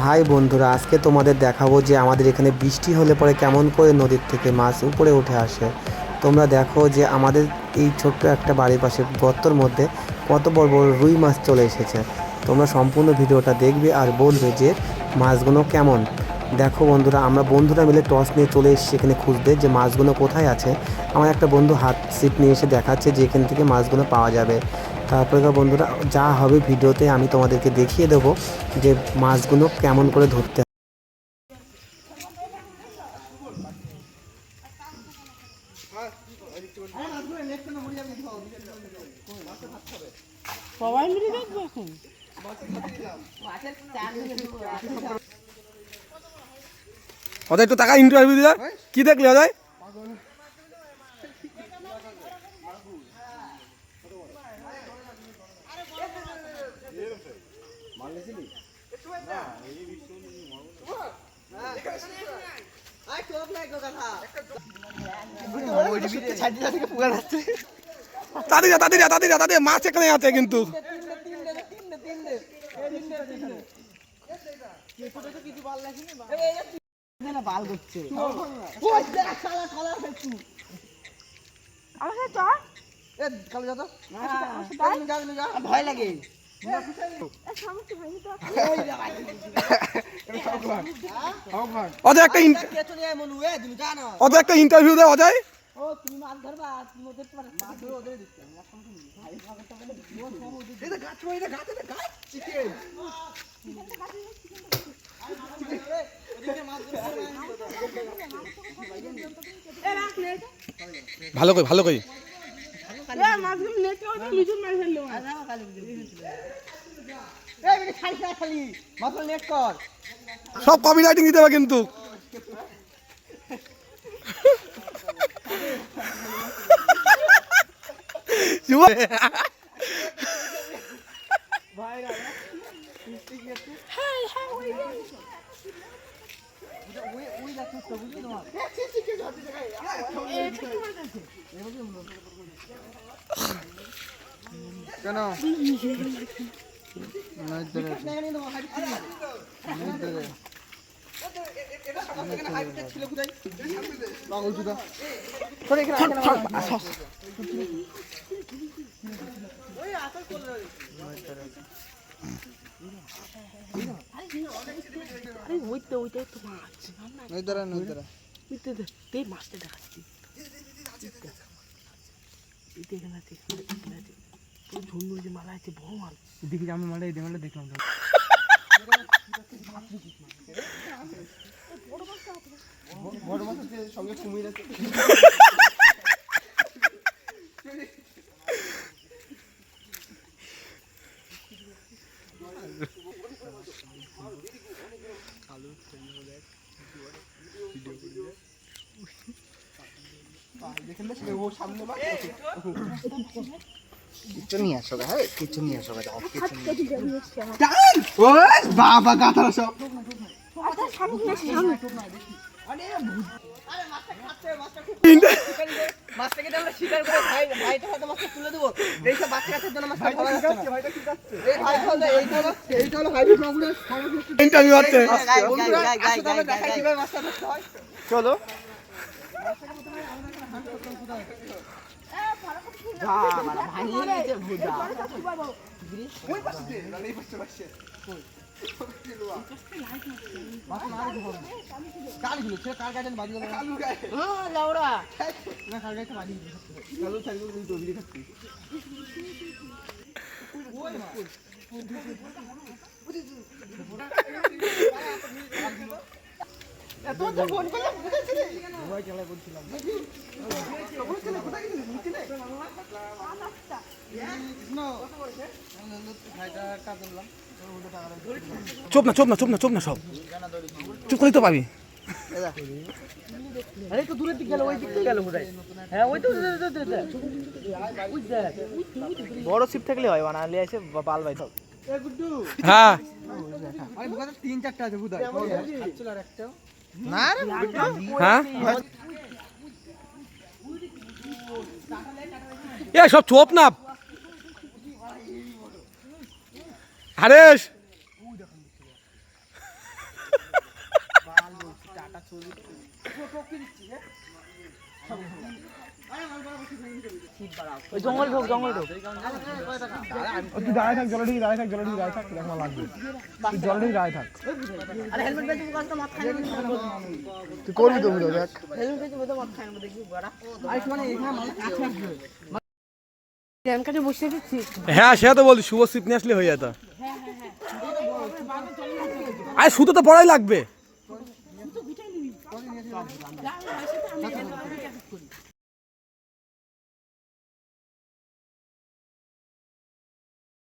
High বন্ধুরা, আজকে তোমাদের দেখাবো যে আমাদের এখানে বৃষ্টি হলে পরে কেমন করে নদীর থেকে মাছ উপরে উঠে আসে। তোমরা দেখো যে আমাদের এই ছোট্ট একটা বাড়ির পাশে গর্তর মধ্যে কত বড় বড় রুই মাছ চলে এসেছে। তোমরা সম্পূর্ণ ভিডিওটা দেখবে আর বলবে যে মাছগুলো কেমন। দেখো বন্ধুরা, আমরা বন্ধুরা মিলে টর্চ নিয়ে চলে এসেছি এখানে খুঁজতে যে মাছগুলো কোথায় আছে। আমার একটা বন্ধু হাত ছিপ নিয়ে এসে দেখাচ্ছে যে এখান থেকে মাছগুলো পাওয়া যাবে। তারপরে বন্ধুরা যা হবে ভিডিওতে আমি তোমাদেরকে দেখিয়ে দেবো যে মাছগুলো কেমন করে ধরতে। সবাই মিলে দেখবো এখন ওদের একটু টাকা ইন্টারভিউ দিলা কি দেখলি ওদের তাদের মাছ এখানে আছে কিন্তু ভয় লাগে ওদের একটা ইন্টারভিউ দেয় অজয়। ভালো কই ভালো কই সব কপি রাইটিং দিতে হবে কিন্তু কেন মাছটা দেখাচ্ছি ঝুন্ডুর যে মালা আছে বড় মাল দেখি আমি মালা এই মালা দেখলাম বড় মাছ সঙ্গে কুমির আছে বাবা গাথা সব চলো চুপ না চুপ না চুপ না চুপ না সব চুপ করে তো পাবি আরে একটু দূরের দিকে গেল ওই দিক থেকে গেল বোধহয় হ্যাঁ ওই তো বড় ছিপ থাকলে হয় বানালে এসে বাল ভাই সব হ্যাঁ তিন চারটা আছে বোধহয় না হ্যাঁ এ সব চোপ না হারেশ ওই জঙ্গল ঢোক জঙ্গল ঢোক তুই দাঁড়ায় থাক জলে ঢুকি দাঁড়ায় থাক জলে ঢুকি দাঁড়ায় থাক দেখ আমার লাগবে তুই জলে ঢুকি দাঁড়ায় থাক আরে হেলমেট বেঁচে মুখ মাথা খাই তুই করবি তো ভিডিও দেখ হেলমেট বেঁচে মুখ মাথা খাই না দেখি বড়া আরে মানে এখানে মাল কাছে আসবে ট্রেন কাছে বসে আছিস হ্যাঁ সে তো বলছি শুভ সিপ নিয়ে আসলে হয়ে যেত আরে সুতো তো পড়াই লাগবে